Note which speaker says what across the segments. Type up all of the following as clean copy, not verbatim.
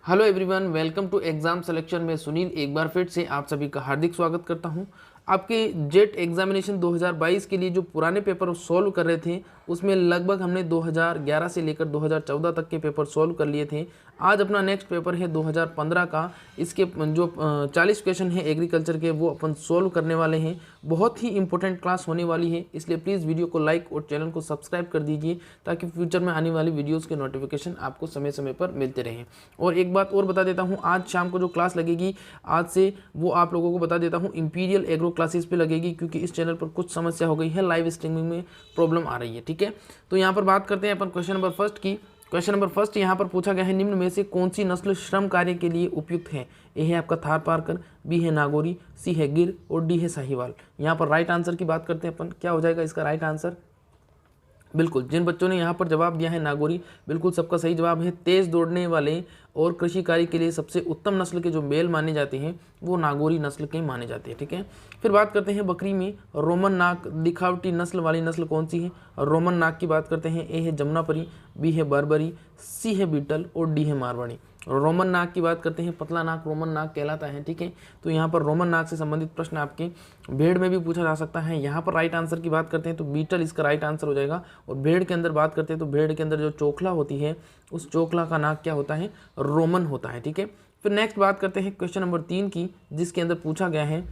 Speaker 1: Hello everyone, welcome to exam selection में सुनील एक बार फिर से आप सभी का हार्दिक स्वागत करता हूं। आपके जेट एग्जामिनेशन 2022 के लिए जो पुराने पेपर सॉल्व कर रहे थे उसमें लगभग हमने 2011 से लेकर 2014 तक के पेपर सॉल्व कर लिए थे। आज अपना नेक्स्ट पेपर है 2015 का। इसके जो 40 क्वेश्चन है एग्रीकल्चर के वो अपन सॉल्व करने वाले हैं। बहुत ही इंपॉर्टेंट क्लास होने वाली है, इसलिए प्लीज़ वीडियो को लाइक और चैनल को सब्सक्राइब कर दीजिए ताकि फ्यूचर में आने वाली वीडियोज़ के नोटिफिकेशन आपको समय समय पर मिलते रहें। और एक बात और बता देता हूँ, आज शाम को जो क्लास लगेगी आज से वो आप लोगों को बता देता हूँ इंपीरियल एग्रो क्लासेस पे लगेगी, क्योंकि इस चैनल पर कुछ समस्या हो गई है, लाइव स्ट्रीमिंग में प्रॉब्लम आ रही है। ठीक है, तो यहाँ पर बात करते हैं अपन क्वेश्चन नंबर फर्स्ट की। क्वेश्चन नंबर फर्स्ट यहाँ पर पूछा गया है, निम्न में से कौन सी नस्ल श्रम कार्य के लिए उपयुक्त है? ए है आपका थार पारकर, बी है नागौरी, सी है गिर और डी है साहिवाल। यहाँ पर राइट आंसर की बात करते हैं अपन, क्या हो जाएगा इसका राइट आंसर? बिल्कुल, जिन बच्चों ने यहाँ पर जवाब दिया है नागौरी, बिल्कुल सबका सही जवाब है। तेज़ दौड़ने वाले और कृषि कार्य के लिए सबसे उत्तम नस्ल के जो बैल माने जाते हैं वो नागौरी नस्ल के माने जाते हैं। ठीक है, फिर बात करते हैं बकरी में रोमन नाक दिखावटी नस्ल वाली नस्ल कौन सी है? रोमन नाक की बात करते हैं। ए है जमुनापरी, बी है बर्बरी, सी है बीटल और डी है मारवाड़ी। रोमन नाक की बात करते हैं, पतला नाक रोमन नाक कहलाता है। ठीक है, तो यहाँ पर रोमन नाक से संबंधित प्रश्न आपके भेड़ में भी पूछा जा सकता है। यहाँ पर राइट आंसर की बात करते हैं तो बीटल इसका राइट आंसर हो जाएगा। और भेड़ के अंदर बात करते हैं तो भेड़ के अंदर जो चोखला होती है उस चोखला का नाक क्या होता है? रोमन होता है। ठीक है, फिर नेक्स्ट बात करते हैं क्वेश्चन नंबर 3 की, जिसके अंदर पूछा गया है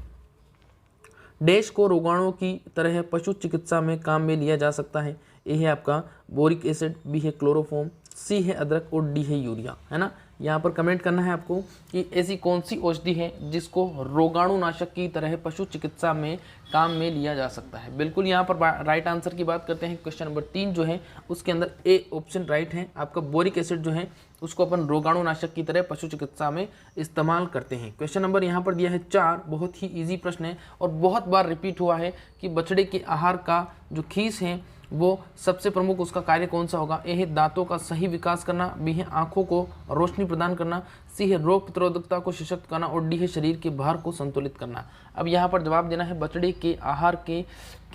Speaker 1: डैश को रोगाणुओं की तरह पशु चिकित्सा में काम में लिया जा सकता है। ए है आपका बोरिक एसिड, बी है क्लोरोफॉर्म, सी है अदरक और डी है यूरिया। है ना, यहाँ पर कमेंट करना है आपको कि ऐसी कौन सी औषधि है जिसको रोगाणुनाशक की तरह पशु चिकित्सा में काम में लिया जा सकता है। बिल्कुल, यहाँ पर राइट आंसर की बात करते हैं। क्वेश्चन नंबर 3 जो है उसके अंदर ए ऑप्शन राइट है आपका। बोरिक एसिड जो है उसको अपन रोगाणुनाशक की तरह पशु चिकित्सा में इस्तेमाल करते हैं। क्वेश्चन नंबर यहाँ पर दिया है 4, बहुत ही ईजी प्रश्न है और बहुत बार रिपीट हुआ है कि बछड़े के आहार का जो खीस है वो सबसे प्रमुख उसका कार्य कौन सा होगा? ए है दांतों का सही विकास करना, बी है आंखों को रोशनी प्रदान करना, सी है रोग प्रतिरोधकता को सशक्त करना और डी है शरीर के भार को संतुलित करना। अब यहाँ पर जवाब देना है बछड़े के आहार के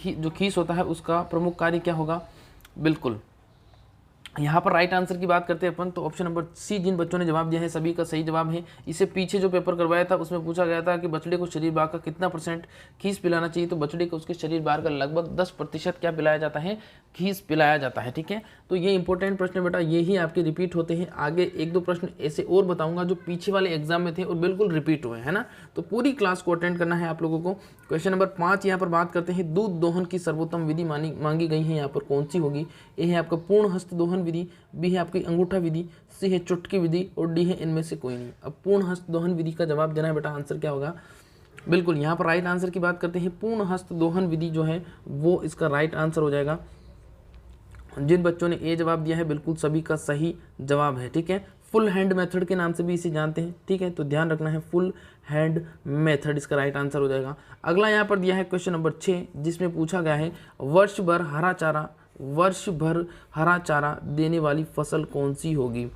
Speaker 1: जो खीस होता है उसका प्रमुख कार्य क्या होगा? बिल्कुल, यहाँ पर राइट आंसर की बात करते हैं अपन तो ऑप्शन नंबर सी, जिन बच्चों ने जवाब दिया है सभी का सही जवाब है। इससे पीछे जो पेपर करवाया था उसमें पूछा गया था कि बछड़े को शरीर भार का कितना % खीस पिलाना चाहिए, तो बछड़े को उसके शरीर भार का लगभग 10% क्या पिलाया जाता है? खीस पिलाया जाता है। ठीक है, तो ये इंपॉर्टेंट प्रश्न बेटा, ये ही आपके रिपीट होते हैं। आगे 1-2 प्रश्न ऐसे और बताऊंगा जो पीछे वाले एग्जाम में थे और बिल्कुल रिपीट हुए हैं ना, तो पूरी क्लास को अटेंड करना है आप लोगों को। क्वेश्चन नंबर 5 यहाँ पर बात करते हैं, दूध दोहन की सर्वोत्तम विधि मांगी गई है, यहाँ पर कौन सी होगी? ए है आपका पूर्ण हस्त दोहन विधि, बी है आपकी अंगूठा विधि, सी है चुटकी विधि और डी है इनमें से कोई नहीं। अब पूर्ण हस्त दोहन विधि का जवाब देना है बेटा, आंसर क्या होगा? बिल्कुल, यहाँ पर राइट आंसर की बात करते हैं, पूर्ण हस्त दोहन विधि जो है वो इसका राइट आंसर हो जाएगा। जिन बच्चों ने ए जवाब दिया है बिल्कुल सभी का सही जवाब है। ठीक है, फुल हैंड मेथड के नाम से भी इसे जानते हैं। ठीक है, तो ध्यान रखना है, फुल हैंड मेथड इसका राइट आंसर हो जाएगा। अगला यहाँ पर दिया है क्वेश्चन नंबर 6, जिसमें पूछा गया है वर्ष भर हरा चारा देने वाली फसल कौन सी होगी?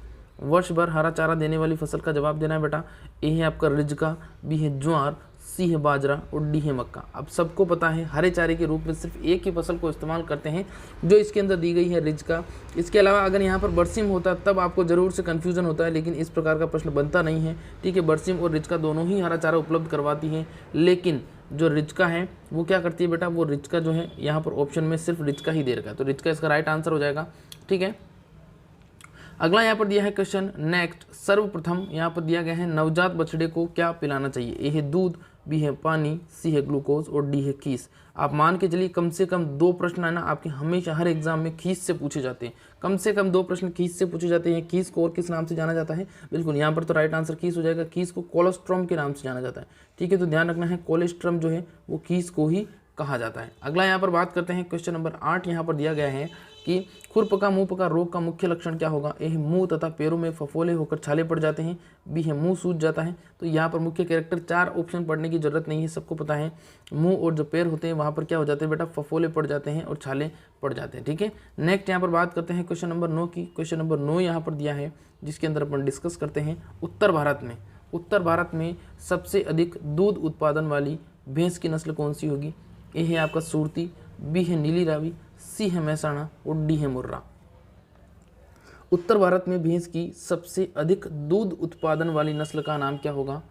Speaker 1: वर्ष भर हरा चारा देने वाली फसल का जवाब देना है बेटा। ए है आपका रिजका, बी है ज्वार, सी है बाजरा और डी है मक्का। अब सबको पता है हरे चारे के रूप में सिर्फ एक ही फसल को इस्तेमाल करते हैं जो इसके अंदर दी गई है, रिजका। इसके अलावा अगर यहाँ पर बरसिम होता तब आपको ज़रूर से कन्फ्यूजन होता है, लेकिन इस प्रकार का प्रश्न बनता नहीं है। ठीक है, बरसिम और रिजका दोनों ही हरा चारा उपलब्ध करवाती हैं, लेकिन जो रिजका है वो क्या करती है बेटा? वो रिजका जो है यहाँ पर ऑप्शन में सिर्फ रिजका ही दे रखा है, तो रिजका इसका राइट आंसर हो जाएगा। ठीक है, अगला यहाँ पर दिया है क्वेश्चन नेक्स्ट, सर्वप्रथम यहाँ पर दिया गया है नवजात बछड़े को क्या पिलाना चाहिए? ए है दूध, बी है पानी, सी है ग्लूकोज और डी है खीस। आप मान के चलिए कम से कम 2 प्रश्न है ना आपके हमेशा हर एग्जाम में खीस से पूछे जाते हैं। कम से कम 2 प्रश्न खीस से पूछे जाते हैं। खीस को और किस नाम से जाना जाता है? बिल्कुल, यहाँ पर तो राइट आंसर खीस हो जाएगा। खीस को कोलेस्ट्रॉम के नाम से जाना जाता है। ठीक है, तो ध्यान रखना है, कोलेस्ट्रॉम जो है वो खीस को ही कहा जाता है। अगला यहाँ पर बात करते हैं क्वेश्चन नंबर 8, यहाँ पर दिया गया है कि खुरपका मुंह पका रोग का मुख्य लक्षण क्या होगा? ए है मुंह तथा पैरों में फफोले होकर छाले पड़ जाते हैं, बी है मुंह सूज जाता है। तो यहाँ पर मुख्य कैरेक्टर 4 ऑप्शन पढ़ने की जरूरत नहीं है, सबको पता है मुंह और जो पैर होते हैं वहाँ पर क्या हो जाते हैं बेटा? फफोले पड़ जाते हैं और छाले पड़ जाते हैं। ठीक है, नेक्स्ट यहाँ पर बात करते हैं क्वेश्चन नंबर 9 की। क्वेश्चन नंबर 9 यहाँ पर दिया है जिसके अंदर अपन डिस्कस करते हैं उत्तर भारत में सबसे अधिक दूध उत्पादन वाली भैंस की नस्ल कौन सी होगी? ए है आपका सूरती, बी है नीली रावी, सी है महसाणा और डी है मुर्रा। उत्तर भारत में भैंस की सबसे अधिक दूध उत्पादन वाली नस्ल का नाम क्या होगा?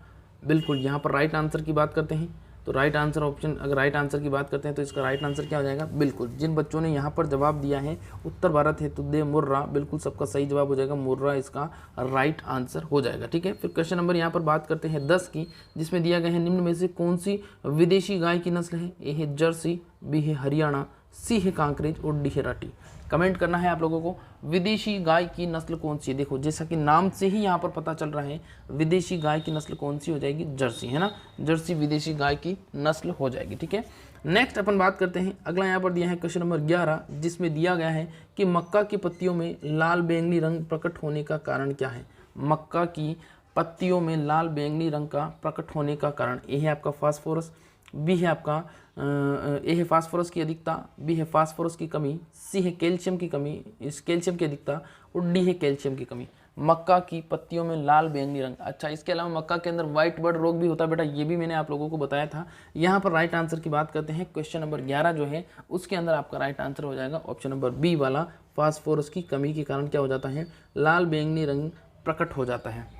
Speaker 1: बिल्कुल यहाँ पर राइट आंसर की बात करते हैं तो राइट आंसर ऑप्शन, अगर राइट आंसर की बात करते हैं तो इसका राइट आंसर क्या हो जाएगा? बिल्कुल जिन बच्चों ने यहाँ पर जवाब दिया है उत्तर भारत हेतु दे मुर्रा, बिल्कुल सबका सही जवाब हो जाएगा मुर्रा, इसका राइट आंसर हो जाएगा। ठीक है, फिर क्वेश्चन नंबर यहाँ पर बात करते हैं 10 की, जिसमें दिया गया है निम्न में से कौन सी विदेशी गाय की नस्ल है? ए है जर्सी, बी है हरियाणा, सी है कांकरेज और डी है राठी। कमेंट करना है आप लोगों को विदेशी गाय की नस्ल कौन सी है। देखो जैसा कि नाम से ही यहाँ पर पता चल रहा है विदेशी गाय की नस्ल कौन सी हो जाएगी? जर्सी, है ना, जर्सी विदेशी गाय की नस्ल हो जाएगी। ठीक है, नेक्स्ट अपन बात करते हैं, अगला यहाँ पर दिया है क्वेश्चन नंबर 11, जिसमें दिया गया है कि मक्का की पत्तियों में लाल बैंगनी रंग प्रकट होने का कारण क्या है? मक्का की पत्तियों में लाल बैंगनी रंग का प्रकट होने का कारण, ए है आपका फास्फोरस, बी है आपका ए है फास्फोरस की अधिकता, बी है फास्फोरस की कमी, सी है कैल्शियम की कमी, इस कैल्शियम की अधिकता और डी है कैल्शियम की कमी। मक्का की पत्तियों में लाल बैंगनी रंग। अच्छा, इसके अलावा मक्का के अंदर व्हाइट बर्ड रोग भी होता है बेटा, ये भी मैंने आप लोगों को बताया था। यहाँ पर राइट आंसर की बात करते हैं, क्वेश्चन नंबर 11 जो है उसके अंदर आपका राइट आंसर हो जाएगा ऑप्शन नंबर बी वाला, फास्फोरस की कमी के कारण क्या हो जाता है? लाल बैंगनी रंग प्रकट हो जाता है।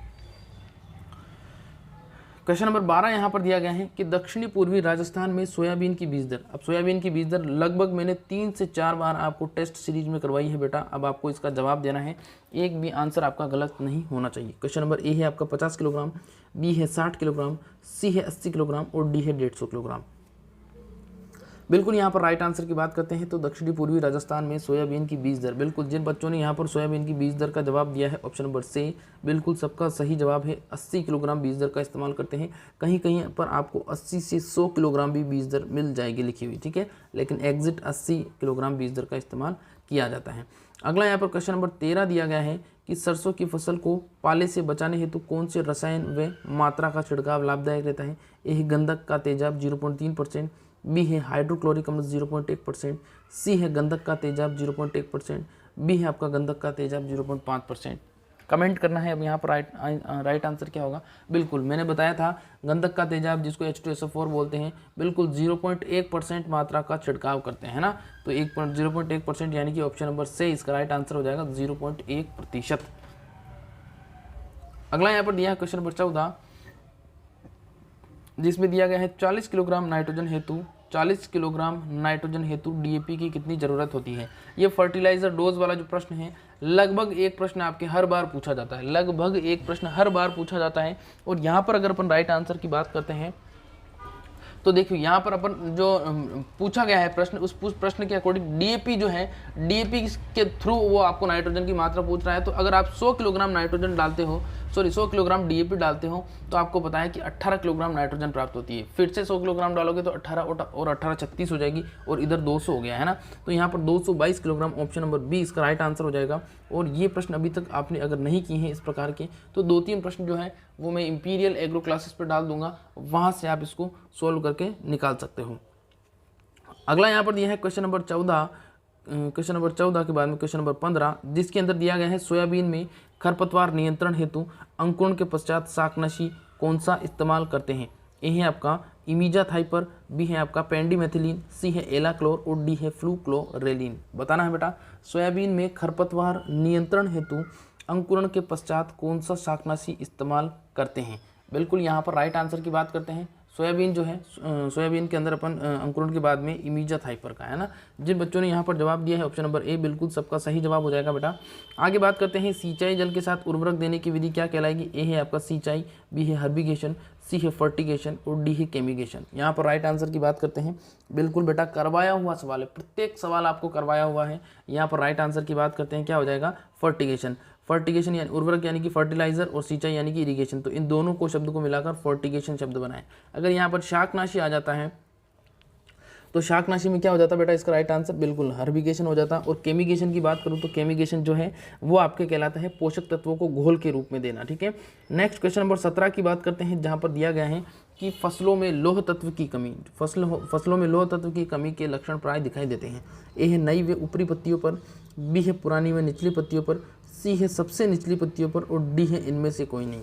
Speaker 1: क्वेश्चन नंबर 12 यहाँ पर दिया गया है कि दक्षिणी पूर्वी राजस्थान में सोयाबीन की बीज दर। अब सोयाबीन की बीज दर लगभग मैंने 3 से 4 बार आपको टेस्ट सीरीज में करवाई है बेटा, अब आपको इसका जवाब देना है, एक भी आंसर आपका गलत नहीं होना चाहिए। क्वेश्चन नंबर ए है आपका 50 किलोग्राम, बी है 60 किलोग्राम, सी है 80 किलोग्राम और डी है 150 किलोग्राम। बिल्कुल यहाँ पर राइट आंसर की बात करते हैं तो दक्षिणी पूर्वी राजस्थान में सोयाबीन की बीज दर, बिल्कुल जिन बच्चों ने यहाँ पर सोयाबीन की बीज दर का जवाब दिया है ऑप्शन नंबर सी, बिल्कुल सबका सही जवाब है 80 किलोग्राम बीज दर का इस्तेमाल करते हैं। कहीं कहीं पर आपको 80 से 100 किलोग्राम भी बीज दर मिल जाएगी लिखी हुई, ठीक है, लेकिन एग्जिट 80 किलोग्राम बीज दर का इस्तेमाल किया जाता है। अगला यहाँ पर क्वेश्चन नंबर 13 दिया गया है कि सरसों की फसल को पाले से बचाने हेतु कौन से रसायन व मात्रा का छिड़काव लाभदायक रहता है? ए है गंधक का तेजाब 0.3%, बी है हाइड्रोक्लोरिक अम्ल 0.1%, सी है गंधक का तेजाब 0.1%, बी है आपका गंधक का तेजाब 0.5%। कमेंट करना है अब यहाँ पर राइट आंसर क्या होगा? बिल्कुल मैंने बताया था गंधक का तेजाब जिसको H2SO4 बोलते हैं, बिल्कुल 0.1% मात्रा का छिड़काव करते हैं, है ना, तो 0.1% यानी कि ऑप्शन नंबर से इसका राइट आंसर हो जाएगा 0.1%। अगला यहाँ पर दिया है क्वेश्चन नंबर 14, जिसमें दिया गया है 40 किलोग्राम नाइट्रोजन हेतु डीएपी की कितनी ज़रूरत होती है? ये फर्टिलाइजर डोज वाला जो प्रश्न है, लगभग एक प्रश्न आपके हर बार पूछा जाता है, लगभग एक प्रश्न हर बार पूछा जाता है। और यहाँ पर अगर अपन राइट आंसर की बात करते हैं तो देखिए यहाँ पर अपन जो पूछा गया है प्रश्न, उस प्रश्न के अकॉर्डिंग डीएपी जो है, डीएपी के थ्रू वो आपको नाइट्रोजन की मात्रा पूछ रहा है। तो अगर आप 100 किलोग्राम नाइट्रोजन डालते हो, 100 किलोग्राम डीएपी डालते हो तो आपको पता है कि 18 किलोग्राम नाइट्रोजन प्राप्त होती है। फिर से 100 किलोग्राम डालोगे तो 18 और 18 36 हो जाएगी, और इधर 200 हो गया, है ना, तो यहाँ पर 222 किलोग्राम ऑप्शन नंबर बी इसका राइट आंसर हो जाएगा। और ये प्रश्न अभी तक आपने अगर नहीं किए हैं इस प्रकार के, तो 2-3 प्रश्न जो है वो मैं इंपीरियल एग्रो क्लासेस पर डाल दूंगा, वहाँ से आप इसको सोल्व करके निकाल सकते हो। अगला यहाँ पर दिया है क्वेश्चन नंबर 14, क्वेश्चन नंबर 14 के बाद में क्वेश्चन नंबर 15, जिसके अंदर दिया गया है सोयाबीन में खरपतवार नियंत्रण हेतु अंकुरण के पश्चात शाकनाशी कौन सा इस्तेमाल करते हैं? ए है आपका इमीजाथाइपर, बी है आपका पेंडिमेथिलीन, सी है एलाक्लोर और डी है फ्लूक्लोरेलिन। बताना है बेटा, सोयाबीन में खरपतवार नियंत्रण हेतु अंकुरण के पश्चात कौन सा शाकनाशी इस्तेमाल करते हैं? बिल्कुल यहाँ पर राइट आंसर की बात करते हैं, सोयाबीन जो है, सोयाबीन के अंदर अपन अंकुरण के बाद में इमीजाथाइपर का, है ना। जिन बच्चों ने यहाँ पर जवाब दिया है ऑप्शन नंबर ए, बिल्कुल सबका सही जवाब हो जाएगा बेटा। आगे बात करते हैं सिंचाई जल के साथ उर्वरक देने की विधि क्या कहलाएगी? ए है आपका सिंचाई, बी है हर्बिगेशन, सी है फर्टिगेशन और डी है केमिगेशन। यहाँ पर राइट आंसर की बात करते हैं, बिल्कुल बेटा करवाया हुआ सवाल है, प्रत्येक सवाल आपको करवाया हुआ है। यहाँ पर राइट आंसर की बात करते हैं, क्या हो जाएगा? फर्टिगेशन। फर्टिगेशन यानी उर्वरक यानी कि फर्टिलाइजर, और सिंचाई यानी कि इरिगेशन, तो इन दोनों को शब्द को मिलाकर फर्टिगेशन शब्द बनाएं। अगर यहाँ पर शाकनाशी आ जाता है तो शाकनाशी में क्या हो जाता है बेटा? इसका राइट आंसर बिल्कुल हर्बिगेशन हो जाता। और केमिगेशन की बात करूँ तो केमिगेशन जो है वो आपके कहलाता है पोषक तत्वों को घोल के रूप में देना, ठीक है। नेक्स्ट क्वेश्चन नंबर 17 की बात करते हैं, जहाँ पर दिया गया है कि फसलों में लौह तत्व की कमी, फसलों में लौह तत्व की कमी के लक्षण प्राय दिखाई देते हैं। ए है नई व ऊपरी पत्तियों पर, बी है पुरानी व निचली पत्तियों पर, सी है सबसे निचली पत्तियों पर और डी है इनमें से कोई नहीं।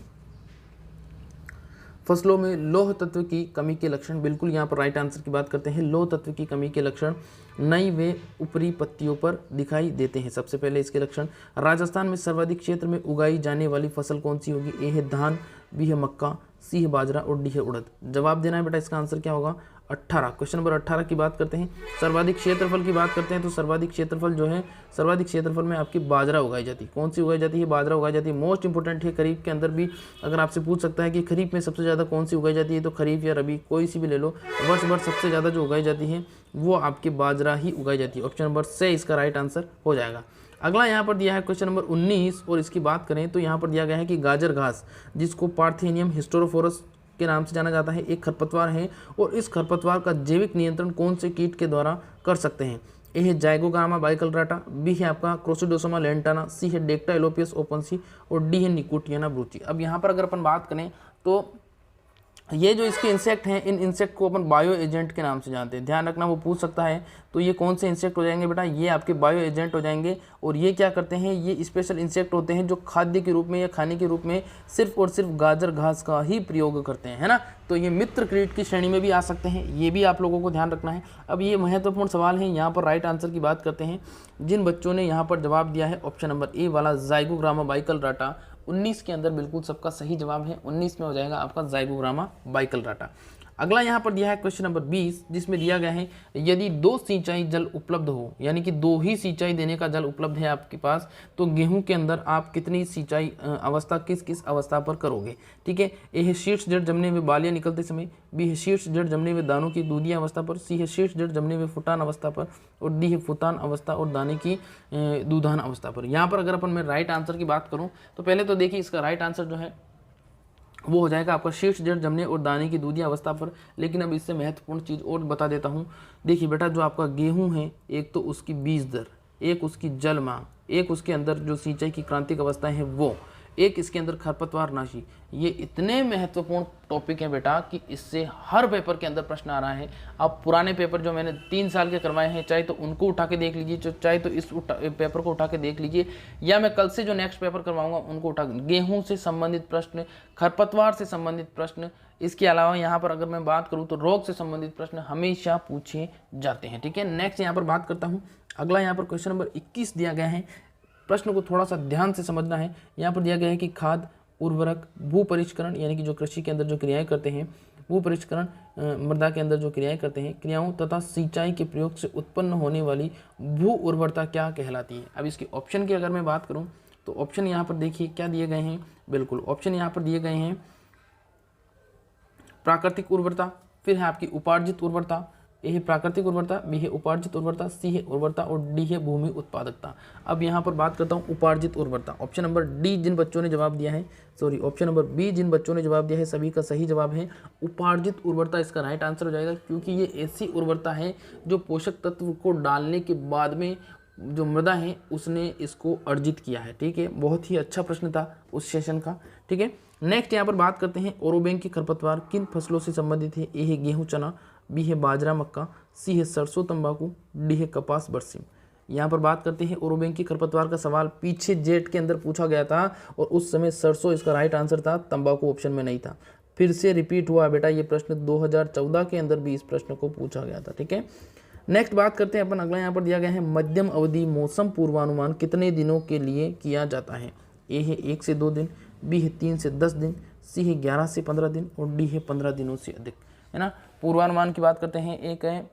Speaker 1: फसलों में लौह तत्व की कमी के लक्षण, बिल्कुल यहाँ पर राइट आंसर की बात करते हैं। लौह तत्व की कमी के लक्षण नई व ऊपरी पत्तियों पर दिखाई देते हैं। सबसे पहले इसके लक्षण, राजस्थान में सर्वाधिक क्षेत्र में उगाई जाने वाली फसल कौन सी होगी? ए है धान, बी है मक्का, सी है बाजरा और डी है उड़द। जवाब देना है बेटा, इसका आंसर क्या होगा? 18। क्वेश्चन नंबर 18 की बात करते हैं। सर्वाधिक क्षेत्रफल की बात करते हैं तो सर्वाधिक क्षेत्रफल जो है, सर्वाधिक क्षेत्रफल में आपकी बाजरा उगाई जाती है। कौन सी उगाई जाती है? बाजरा उगाई जाती है। मोस्ट इंपोर्टेंट है, खरीफ के अंदर भी अगर आपसे पूछ सकता है कि खरीफ में सबसे ज़्यादा कौन सी उगाई जाती है, तो खरीफ या रबी कोई सी भी ले लो, वर्ष भर सबसे ज़्यादा जो उगाई जाती है वो आपकी बाजरा ही उगाई जाती है। ऑप्शन नंबर से इसका राइट आंसर हो जाएगा। अगला यहाँ पर दिया है क्वेश्चन नंबर 19 और इसकी बात करें तो यहाँ पर दिया गया है कि गाजर घास, जिसको पार्थेनियम हिस्टोरोफोरस के नाम से जाना जाता है, एक खरपतवार है और इस खरपतवार का जैविक नियंत्रण कौन से कीट के द्वारा कर सकते हैं? ए है जाइगोग्रामा बाइकलराटा, बी है आपका क्रोसिडोसोमा लेंटाना, सी है डेक्टा एलोपियस ओपनसी और डी है निकोटियाना ब्रूची। अब यहाँ पर अगर अपन बात करें तो ये जो इसके इंसेक्ट हैं, इन इंसेक्ट को अपन बायो एजेंट के नाम से जानते हैं। ध्यान रखना, वो पूछ सकता है। तो ये कौन से इंसेक्ट हो जाएंगे बेटा? ये आपके बायो एजेंट हो जाएंगे। और ये क्या करते हैं? ये स्पेशल इंसेक्ट होते हैं जो खाद्य के रूप में या खाने के रूप में सिर्फ और सिर्फ गाजर घास का ही प्रयोग करते हैं, है ना। तो ये मित्र कीट की श्रेणी में भी आ सकते हैं, ये भी आप लोगों को ध्यान रखना है। अब ये महत्वपूर्ण सवाल है, यहाँ पर राइट आंसर की बात करते हैं। जिन बच्चों ने यहाँ पर जवाब दिया है ऑप्शन नंबर ए वाला जाइगोग्रामा बाइकलराटा, 19 के अंदर बिल्कुल सबका सही जवाब है। 19 में हो जाएगा आपका जाइगोग्रामा बाइकलराटा। अगला यहाँ पर दिया है क्वेश्चन नंबर 20, जिसमें दिया गया है यदि 2 सिंचाई जल उपलब्ध हो, यानी कि 2 ही सिंचाई देने का जल उपलब्ध है आपके पास, तो गेहूं के अंदर आप कितनी सिंचाई अवस्था किस किस अवस्था पर करोगे? ठीक है, ए है शीर्ष जड़ जमने में बालियां निकलते समय, बी है शीर्ष जड़ जमने में दानों की दूधिया अवस्था पर, सी है शीर्ष जड़ जमने में फुटान अवस्था पर और डी है फुटान अवस्था और दाने की दूधान अवस्था पर। यहाँ पर अगर अपन मैं राइट आंसर की बात करूँ तो पहले तो देखिए इसका राइट आंसर जो है वो हो जाएगा आपका शीर्ष जड़ जमने और दाने की दूधिया अवस्था पर। लेकिन अब इससे महत्वपूर्ण चीज़ और बता देता हूँ। देखिए बेटा, जो आपका गेहूं है, एक तो उसकी बीज दर, एक उसकी जल मांग, एक उसके अंदर जो सिंचाई की क्रांतिक अवस्थाएं हैं वो, एक इसके अंदर खरपतवार नाशी, ये इतने महत्वपूर्ण टॉपिक हैं बेटा कि इससे हर पेपर के अंदर प्रश्न आ रहा है। आप पुराने पेपर जो मैंने 3 साल के करवाए हैं, चाहे तो उनको उठा के देख लीजिए, चाहे तो इस पेपर को उठा के देख लीजिए, या मैं कल से जो नेक्स्ट पेपर करवाऊंगा उनको उठा, गेहूं से संबंधित प्रश्न, खरपतवार से संबंधित प्रश्न, इसके अलावा यहाँ पर अगर मैं बात करूँ तो रोग से संबंधित प्रश्न हमेशा पूछे जाते हैं। ठीक है, नेक्स्ट यहाँ पर बात करता हूँ। अगला यहाँ पर क्वेश्चन नंबर 21 दिया गया है। प्रश्न को थोड़ा सा ध्यान से समझना है। यहाँ पर दिया गया है कि खाद, उर्वरक, भू परिष्करण, यानी कि जो कृषि के अंदर जो क्रियाएं करते हैं, भू परिष्करण, मृदा के अंदर जो क्रियाएं करते हैं, क्रियाओं तथा सिंचाई के प्रयोग से उत्पन्न होने वाली भू उर्वरता क्या कहलाती है? अब इसके ऑप्शन की अगर मैं बात करूं तो ऑप्शन यहाँ पर देखिए क्या दिए गए हैं। बिल्कुल ऑप्शन यहाँ पर दिए गए हैं, प्राकृतिक उर्वरता, फिर है आपकी उपार्जित उर्वरता, ए है प्राकृतिक उर्वरता, बी है उपार्जित उर्वरता, सी है उर्वरता और डी है भूमि उत्पादकता। अब यहाँ पर बात करता हूँ उपार्जित उर्वरता। ऑप्शन नंबर डी जिन बच्चों ने जवाब दिया है, ऑप्शन नंबर बी जिन बच्चों ने जवाब दिया है सभी का सही जवाब है उपार्जित उर्वरता, इसका राइट आंसर हो जाएगा। क्योंकि ये ऐसी उर्वरता है जो पोषक तत्व को डालने के बाद में जो मृदा है उसने इसको अर्जित किया है। ठीक है, बहुत ही अच्छा प्रश्न था उस सेशन का। ठीक है, नेक्स्ट यहाँ पर बात करते हैं ओरोबैंग की खरपतवार किन फसलों से संबंधित है? ए है गेहूं चना, बी है बाजरा मक्का, सी है सरसों तंबाकू, डी है कपास बरसीम। यहाँ पर बात करते हैं ओरोबैंग की खरपतवार का सवाल पीछे जेट के अंदर पूछा गया था और उस समय सरसों इसका राइट आंसर था, तंबाकू ऑप्शन में नहीं था। फिर से रिपीट हुआ बेटा ये प्रश्न, 2014 के अंदर भी इस प्रश्न को पूछा गया था। ठीक है, नेक्स्ट बात करते हैं अपन। अगला यहाँ पर दिया गया है मध्यम अवधि मौसम पूर्वानुमान कितने दिनों के लिए किया जाता है? ए है 1 से 2 दिन, बी है 3 से 10 दिन, सी है 11 से 15 दिन और डी है 15 दिनों से अधिक, है ना। पूर्वानुमान की बात करते हैं, एक है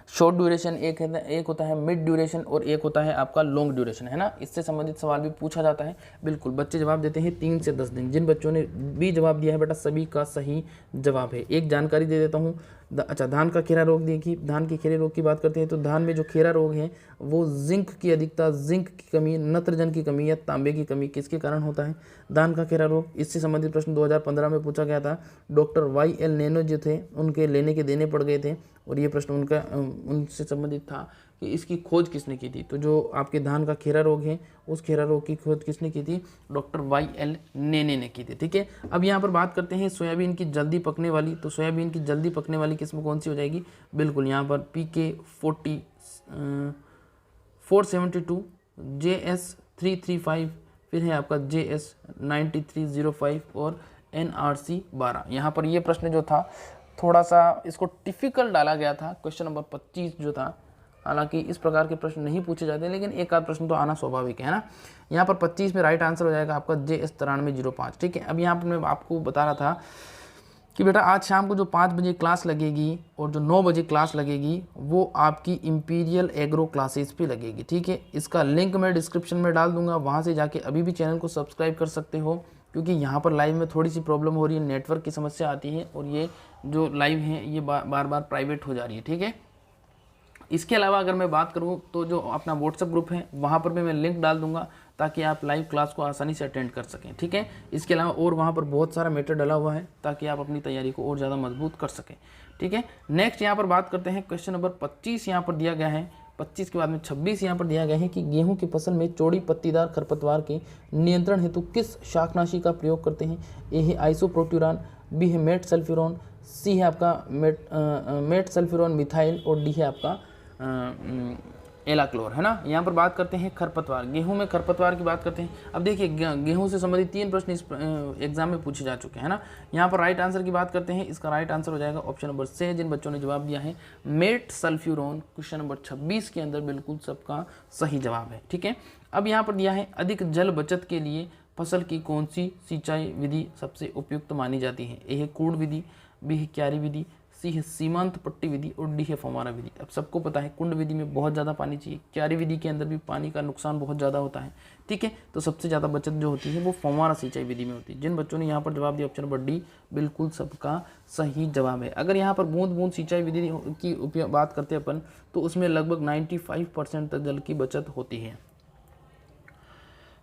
Speaker 1: शॉर्ट ड्यूरेशन, एक होता है मिड ड्यूरेशन और एक होता है आपका लॉन्ग ड्यूरेशन, है ना। इससे संबंधित सवाल भी पूछा जाता है। बिल्कुल बच्चे जवाब देते हैं 3 से 10 दिन। जिन बच्चों ने भी जवाब दिया है बेटा सभी का सही जवाब है। एक जानकारी दे देता हूँ, अच्छा धान का खेरा रोग देखिए, धान के खेरे रोग की बात करते हैं तो धान में जो खेरा रोग है वो जिंक की अधिकता, जिंक की कमी, नत्रजन की कमी या तांबे की कमी किसके कारण होता है? धान का खेरा रोग। इससे संबंधित प्रश्न 2015 में पूछा गया था। डॉक्टर YL नैनो जो थे उनके लेने के देने पड़ गए थे और ये प्रश्न उनसे संबंधित था कि इसकी खोज किसने की थी। तो जो आपके धान का खेरा रोग है उस खेरा रोग की खोज किसने की थी? डॉक्टर YL नैने ने की थी। ठीक है, अब यहाँ पर बात करते हैं सोयाबीन की जल्दी पकने वाली, तो सोयाबीन की जल्दी पकने वाली किस्म कौन सी हो जाएगी? बिल्कुल यहाँ पर PK 472, JS 335, फिर है आपका JS 9305 और NRC 12। यहाँ पर ये प्रश्न जो था थोड़ा सा इसको टिपिकल डाला गया था, क्वेश्चन नंबर 25 जो था। हालांकि इस प्रकार के प्रश्न नहीं पूछे जाते, लेकिन एक आध प्रश्न तो आना स्वाभाविक है ना। यहाँ पर 25 में राइट आंसर हो जाएगा आपका JS 9305। ठीक है, अब यहाँ पर मैं आपको बता रहा था कि बेटा आज शाम को जो 5 बजे क्लास लगेगी और जो 9 बजे क्लास लगेगी वो आपकी इंपीरियल एग्रो क्लासेस पे लगेगी। ठीक है, इसका लिंक मैं डिस्क्रिप्शन में डाल दूंगा, वहाँ से जाके अभी भी चैनल को सब्सक्राइब कर सकते हो, क्योंकि यहाँ पर लाइव में थोड़ी सी प्रॉब्लम हो रही है, नेटवर्क की समस्या आती है और ये जो लाइव है ये बार बार प्राइवेट हो जा रही है। ठीक है, इसके अलावा अगर मैं बात करूं तो जो अपना व्हाट्सएप ग्रुप है वहां पर भी मैं लिंक डाल दूंगा ताकि आप लाइव क्लास को आसानी से अटेंड कर सकें। ठीक है, इसके अलावा और वहां पर बहुत सारा मैटर डला हुआ है ताकि आप अपनी तैयारी को और ज़्यादा मजबूत कर सकें। ठीक है, नेक्स्ट यहाँ पर बात करते हैं क्वेश्चन नंबर 25 यहाँ पर दिया गया है। 25 के बाद में 26 यहाँ पर दिया गया है कि गेहूं की फसल में चौड़ी पत्तीदार खरपतवार के नियंत्रण हेतु किस शाकनाशी का प्रयोग करते हैं। ए है आइसोप्रोट्यूरान, बी है मेट सल्फ्यूरॉन, सी है आपका मेट सल्फ्यूरॉन मिथाइल और डी है आपका एलाक्लोर, है ना। यहाँ पर बात करते हैं खरपतवार, गेहूं में खरपतवार की बात करते हैं। अब देखिए गेहूं से संबंधित 3 प्रश्न इस एग्जाम में पूछे जा चुके हैं ना। यहाँ पर राइट आंसर की बात करते हैं, इसका राइट आंसर हो जाएगा ऑप्शन नंबर से, जिन बच्चों ने जवाब दिया है मेट सल्फ्यूरॉन, क्वेश्चन नंबर 26 के अंदर बिल्कुल सबका सही जवाब है। ठीक है, अब यहाँ पर दिया है अधिक जल बचत के लिए फसल की कौन सी सिंचाई विधि सबसे उपयुक्त मानी जाती है। ए है कूड़ विधि, बी है क्यारी विधि, सी है सीमांत पट्टी विधि और डी है फव्वारा विधि। अब सबको पता है कुंड विधि में बहुत ज़्यादा पानी चाहिए, क्यारी विधि के अंदर भी पानी का नुकसान बहुत ज़्यादा होता है। ठीक है, तो सबसे ज़्यादा बचत जो होती है वो फव्वारा सिंचाई विधि में होती है। जिन बच्चों ने यहाँ पर जवाब दिया ऑप्शन नंबर डी बिल्कुल सबका सही जवाब है। अगर यहाँ पर बूंद बूंद सिंचाई विधि की बात करते हैं अपन तो उसमें लगभग 95% तक जल की बचत होती है।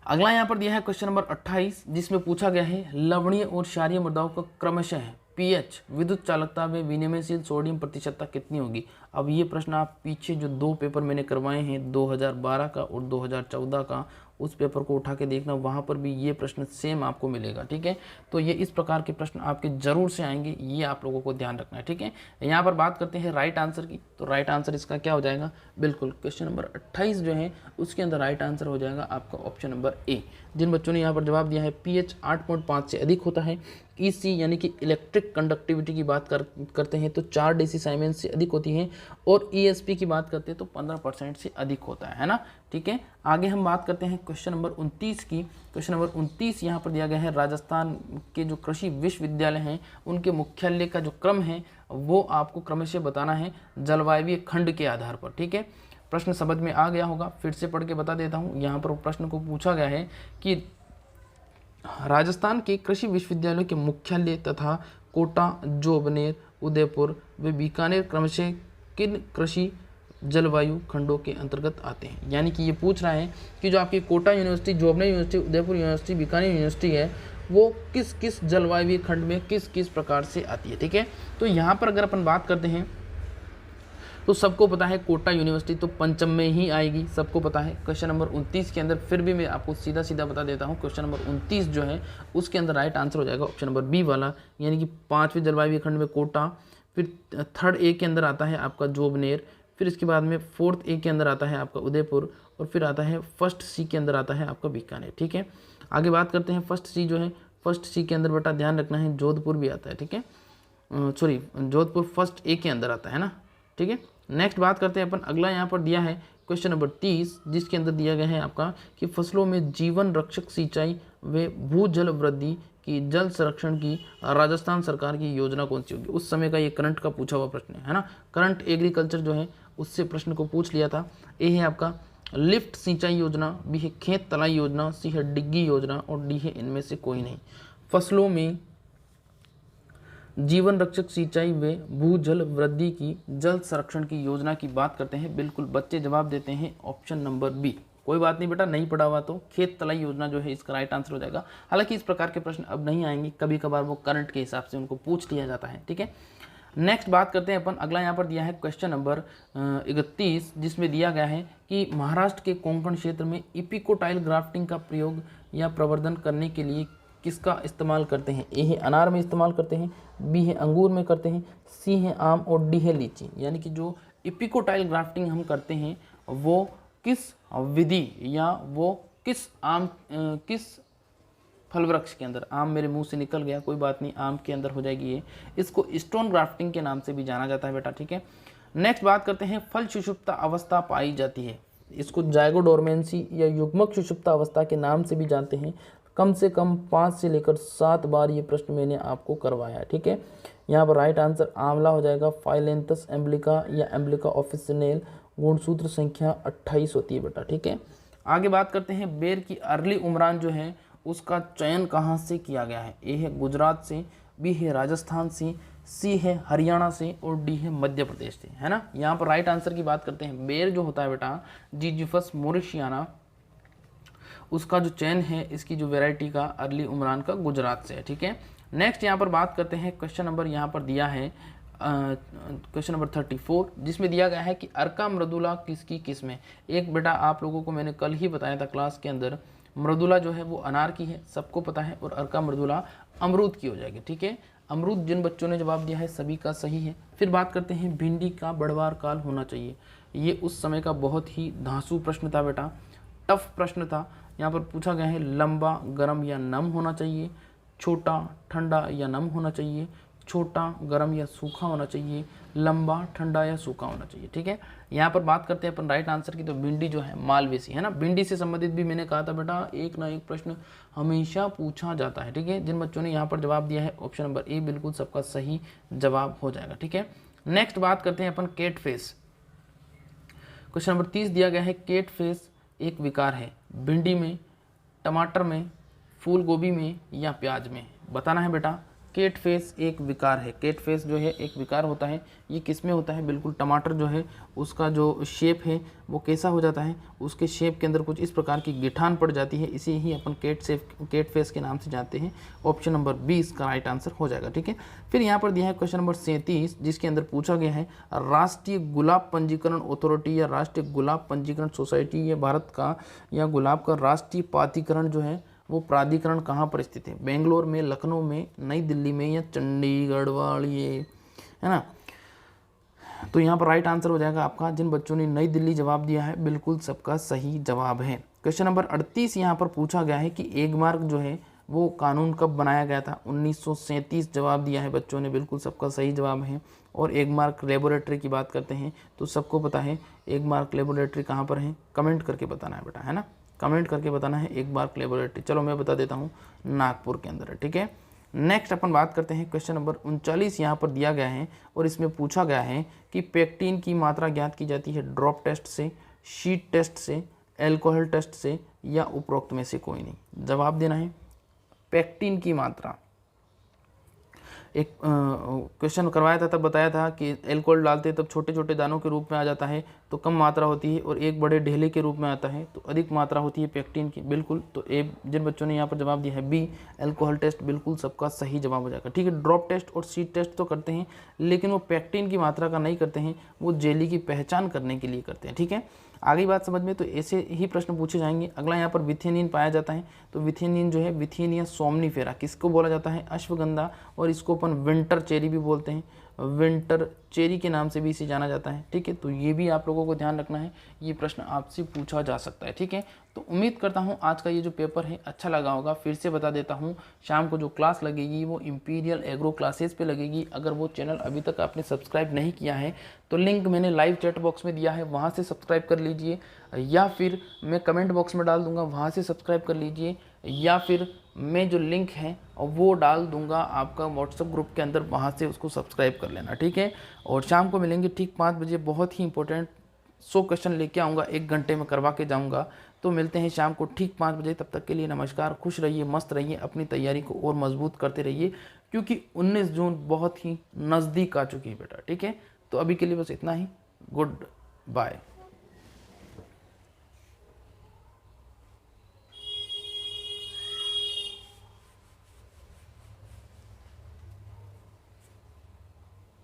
Speaker 1: अगला यहाँ पर दिया है क्वेश्चन नंबर 28, जिसमें पूछा गया है लवणीय और क्षारीय मृदाओं का क्रमशः पीएच, विद्युत चालकता व विनिमयशील सोडियम प्रतिशतता कितनी होगी। अब ये प्रश्न आप पीछे जो 2 पेपर मैंने करवाए हैं 2012 का और 2014 का, उस पेपर को उठा के देखना, वहाँ पर भी ये प्रश्न सेम आपको मिलेगा। ठीक है, तो ये इस प्रकार के प्रश्न आपके जरूर से आएंगे, ये आप लोगों को ध्यान रखना है। ठीक है, यहाँ पर बात करते हैं राइट आंसर की, तो राइट आंसर इसका क्या हो जाएगा, बिल्कुल क्वेश्चन नंबर 28 जो है उसके अंदर राइट आंसर हो जाएगा आपका ऑप्शन नंबर ए। जिन बच्चों ने यहाँ पर जवाब दिया है पीएच 8.5 से अधिक होता है, ईसी यानी कि इलेक्ट्रिक कंडक्टिविटी की बात करते हैं तो 4 डेसी साइमेंस से अधिक होती है, और ईएसपी की बात करते हैं तो 15% से अधिक होता है ना। ठीक है, आगे हम बात करते हैं क्वेश्चन नंबर 29 की। क्वेश्चन नंबर 29 यहाँ पर दिया गया है राजस्थान के जो कृषि विश्वविद्यालय हैं उनके मुख्यालय का जो क्रम है वो आपको क्रमशः बताना है जलवायु खंड के आधार पर। ठीक है, प्रश्न समझ में आ गया होगा, फिर से पढ़ के बता देता हूँ। यहाँ पर प्रश्न को पूछा गया है कि राजस्थान के कृषि विश्वविद्यालयों के मुख्यालय तथा कोटा, जोबनेर, उदयपुर व बीकानेर क्रमशः किन कृषि जलवायु खंडों के अंतर्गत आते हैं। यानी कि ये पूछ रहा है कि जो आपकी Kota university, Jobner university, Udaipur university, Bikaner university है वो किस किस जलवायु खंड में किस किस प्रकार से आती है। ठीक है, तो यहाँ पर अगर अपन बात करते हैं तो सबको पता है कोटा यूनिवर्सिटी तो पंचम में ही आएगी, सबको पता है। क्वेश्चन नंबर 29 के अंदर फिर भी मैं आपको सीधा सीधा बता देता हूँ, क्वेश्चन नंबर 29 जो है उसके अंदर राइट आंसर हो जाएगा ऑप्शन नंबर बी वाला, यानी कि 5वें जलवायु खंड में कोटा, फिर 3rd ए के अंदर आता है आपका जोबनेर, फिर इसके बाद में 4th ए के अंदर आता है आपका उदयपुर, और फिर आता है 1st सी के अंदर आता है आपका बीकानेर। ठीक है, आगे बात करते हैं 1st सी जो है, 1st सी के अंदर बेटा ध्यान रखना है जोधपुर भी आता है। ठीक है, सॉरी जोधपुर 1st ए के अंदर आता है ना। ठीक है, नेक्स्ट बात करते हैं अपन, अगला यहाँ पर दिया है क्वेश्चन नंबर 30, जिसके अंदर दिया गया है आपका कि फसलों में जीवन रक्षक सिंचाई व भूजल वृद्धि की जल संरक्षण की राजस्थान सरकार की योजना कौन सी होगी। उस समय का ये करंट का पूछा हुआ प्रश्न है ना, करंट एग्रीकल्चर जो है उससे प्रश्न को पूछ लिया था। ए है आपका लिफ्ट सिंचाई योजना, बी है खेत तलाई योजना, सी है डिग्गी योजना और डी है इनमें से कोई नहीं। फसलों में जीवन रक्षक सिंचाई व भूजल वृद्धि की जल संरक्षण की योजना की बात करते हैं, बिल्कुल बच्चे जवाब देते हैं ऑप्शन नंबर बी। कोई बात नहीं बेटा, नहीं पढ़ा हुआ तो खेत तलाई योजना जो है इसका राइट आंसर हो जाएगा। हालांकि इस प्रकार के प्रश्न अब नहीं आएंगे, कभी कभार वो करंट के हिसाब से उनको पूछ लिया जाता है। ठीक है, नेक्स्ट बात करते हैं अपन, अगला यहाँ पर दिया है क्वेश्चन नंबर 31, जिसमें दिया गया है कि महाराष्ट्र के कोंकण क्षेत्र में इपिकोटाइल ग्राफ्टिंग का प्रयोग या प्रवर्धन करने के लिए किसका इस्तेमाल करते हैं। ए है अनार में इस्तेमाल करते हैं, बी है अंगूर में करते हैं, सी है आम और डी है लीची। यानी कि जो इपिकोटाइल ग्राफ्टिंग हम करते हैं वो किस विधि या वो किस फल वृक्ष के अंदर। आम मेरे मुंह से निकल गया, कोई बात नहीं, आम के अंदर हो जाएगी ये। इसको स्टोन ग्राफ्टिंग के नाम से भी जाना जाता है बेटा, ठीक है। नेक्स्ट बात करते हैं, फल सुषुप्त अवस्था पाई जाती है, इसको जाइगोडोर्मेंसी या युग्मक सुषुप्त अवस्था के नाम से भी जानते हैं। कम से कम 5 से लेकर 7 बार ये प्रश्न मैंने आपको करवाया है, ठीक है। यहाँ पर राइट आंसर आंवला हो जाएगा। फाइलेंथस एम्ब्लिका या एम्ब्लिका ऑफिसिनेल, गुणसूत्र संख्या 28 होती है बेटा, ठीक है। आगे बात करते हैं, बेर की अर्ली उमरान जो है उसका चयन कहाँ से किया गया है। ए है गुजरात से, बी है राजस्थान से, सी है हरियाणा से और डी है मध्य प्रदेश से, है ना। यहाँ पर राइट आंसर की बात करते हैं, बेर जो होता है बेटा जिजिफस मोरिशियाना, उसका जो चयन है इसकी जो वैरायटी का अर्ली उमरान का गुजरात से है, ठीक है। नेक्स्ट यहाँ पर बात करते हैं, क्वेश्चन नंबर यहाँ पर दिया है क्वेश्चन नंबर 34, जिसमें दिया गया है कि अर्का मृदुला किसकी किस्म है। एक बेटा आप लोगों को मैंने कल ही बताया था क्लास के अंदर, मृदुला जो है वो अनार की है, सबको पता है, और अर्का मृदुला अमरूद की हो जाएगी, ठीक है। अमरूद जिन बच्चों ने जवाब दिया है सभी का सही है। फिर बात करते हैं, भिंडी का बढ़वार काल होना चाहिए। ये उस समय का बहुत ही धांसू प्रश्न था बेटा, टफ प्रश्न था। यहाँ पर पूछा गया है, लंबा, गर्म या नम होना चाहिए, छोटा, ठंडा या नम होना चाहिए, छोटा, गर्म या सूखा होना चाहिए, लंबा, ठंडा या सूखा होना चाहिए, ठीक है। यहाँ पर बात करते हैं अपन राइट आंसर की, तो भिंडी जो है मालवेसी है ना। भिंडी से संबंधित भी मैंने कहा था बेटा एक ना एक प्रश्न हमेशा पूछा जाता है, ठीक है। जिन बच्चों ने यहाँ पर जवाब दिया है ऑप्शन नंबर ए बिल्कुल सबका सही जवाब हो जाएगा, ठीक है। नेक्स्ट बात करते हैं अपन केट फेस। क्वेश्चन नंबर 30 दिया गया है, केट फेस एक विकार है, भिंडी में, टमाटर में, फूल गोभी में या प्याज में। बताना है बेटा, केट फेस एक विकार है। केट फेस जो है एक विकार होता है, ये किस में होता है, बिल्कुल टमाटर जो है उसका जो शेप है वो कैसा हो जाता है, उसके शेप के अंदर कुछ इस प्रकार की गिठान पड़ जाती है, इसे ही अपन केट फेस के नाम से जानते हैं। ऑप्शन नंबर 20 का राइट आंसर हो जाएगा, ठीक है। फिर यहाँ पर दिया है क्वेश्चन नंबर 37, जिसके अंदर पूछा गया है, राष्ट्रीय गुलाब पंजीकरण अथॉरिटी या राष्ट्रीय गुलाब पंजीकरण सोसाइटी, ये भारत का या गुलाब का राष्ट्रीय प्राधिकरण जो है वो प्राधिकरण कहाँ पर स्थित है। बेंगलोर में, लखनऊ में, नई दिल्ली में या चंडीगढ़ वाली, है ना। तो यहाँ पर राइट आंसर हो जाएगा आपका, जिन बच्चों ने नई दिल्ली जवाब दिया है बिल्कुल सबका सही जवाब है। क्वेश्चन नंबर 38 यहाँ पर पूछा गया है कि एगमार्क जो है वो कानून कब बनाया गया था। 1937 जवाब दिया है बच्चों ने, बिल्कुल सबका सही जवाब है। और एगमार्क लेबोरेटरी की बात करते हैं तो सबको पता है एगमार्क लेबोरेटरी कहाँ पर है, कमेंट करके बताना है बेटा, है ना। कमेंट करके बताना है एगमार्क लेबोरेटरी। चलो मैं बता देता हूँ, नागपुर के अंदर है, ठीक है। नेक्स्ट अपन बात करते हैं, क्वेश्चन नंबर 39 यहाँ पर दिया गया है और इसमें पूछा गया है कि पेक्टिन की मात्रा ज्ञात की जाती है ड्रॉप टेस्ट से, शीट टेस्ट से, एल्कोहल टेस्ट से या उपरोक्त में से कोई नहीं। जवाब देना है, पेक्टिन की मात्रा। एक क्वेश्चन करवाया था तब बताया था कि एल्कोहल डालते तब छोटे छोटे दानों के रूप में आ जाता है तो कम मात्रा होती है, और एक बड़े ढेले के रूप में आता है तो अधिक मात्रा होती है पेक्टिन की, बिल्कुल। तो ए जिन बच्चों ने यहाँ पर जवाब दिया है बी एल्कोहल टेस्ट, बिल्कुल सबका सही जवाब हो जाएगा, ठीक है। ड्रॉप टेस्ट और सीट टेस्ट तो करते हैं लेकिन वो पेक्टिन की मात्रा का नहीं करते हैं, वो जेली की पहचान करने के लिए करते हैं, ठीक है। आगे बात समझ में, तो ऐसे ही प्रश्न पूछे जाएंगे। अगला यहाँ पर विथेनिन पाया जाता है, तो विथेनिन जो है विथेनिया सोमनीफेरा किसको बोला जाता है, अश्वगंधा, और इसको अपन विंटर चेरी भी बोलते हैं, विंटर चेरी के नाम से भी इसे जाना जाता है, ठीक है। तो ये भी आप लोगों को ध्यान रखना है, ये प्रश्न आपसे पूछा जा सकता है, ठीक है। तो उम्मीद करता हूँ आज का ये जो पेपर है अच्छा लगा होगा। फिर से बता देता हूँ, शाम को जो क्लास लगेगी वो इंपीरियल एग्रो क्लासेस पे लगेगी। अगर वो चैनल अभी तक आपने सब्सक्राइब नहीं किया है तो लिंक मैंने लाइव चैट बॉक्स में दिया है, वहाँ से सब्सक्राइब कर लीजिए, या फिर मैं कमेंट बॉक्स में डाल दूंगा, वहाँ से सब्सक्राइब कर लीजिए, या फिर मैं जो लिंक है वो डाल दूंगा आपका व्हाट्सएप ग्रुप के अंदर, वहाँ से उसको सब्सक्राइब कर लेना, ठीक है। और शाम को मिलेंगे ठीक 5 बजे, बहुत ही इंपॉर्टेंट 100 क्वेश्चन लेके आऊँगा, 1 घंटे में करवा के जाऊँगा। तो मिलते हैं शाम को ठीक 5 बजे, तब तक के लिए नमस्कार, खुश रहिए, मस्त रहिए, अपनी तैयारी को और मजबूत करते रहिए, क्योंकि 19 जून बहुत ही नज़दीक आ चुकी है बेटा, ठीक है। तो अभी के लिए बस इतना ही, गुड बाय।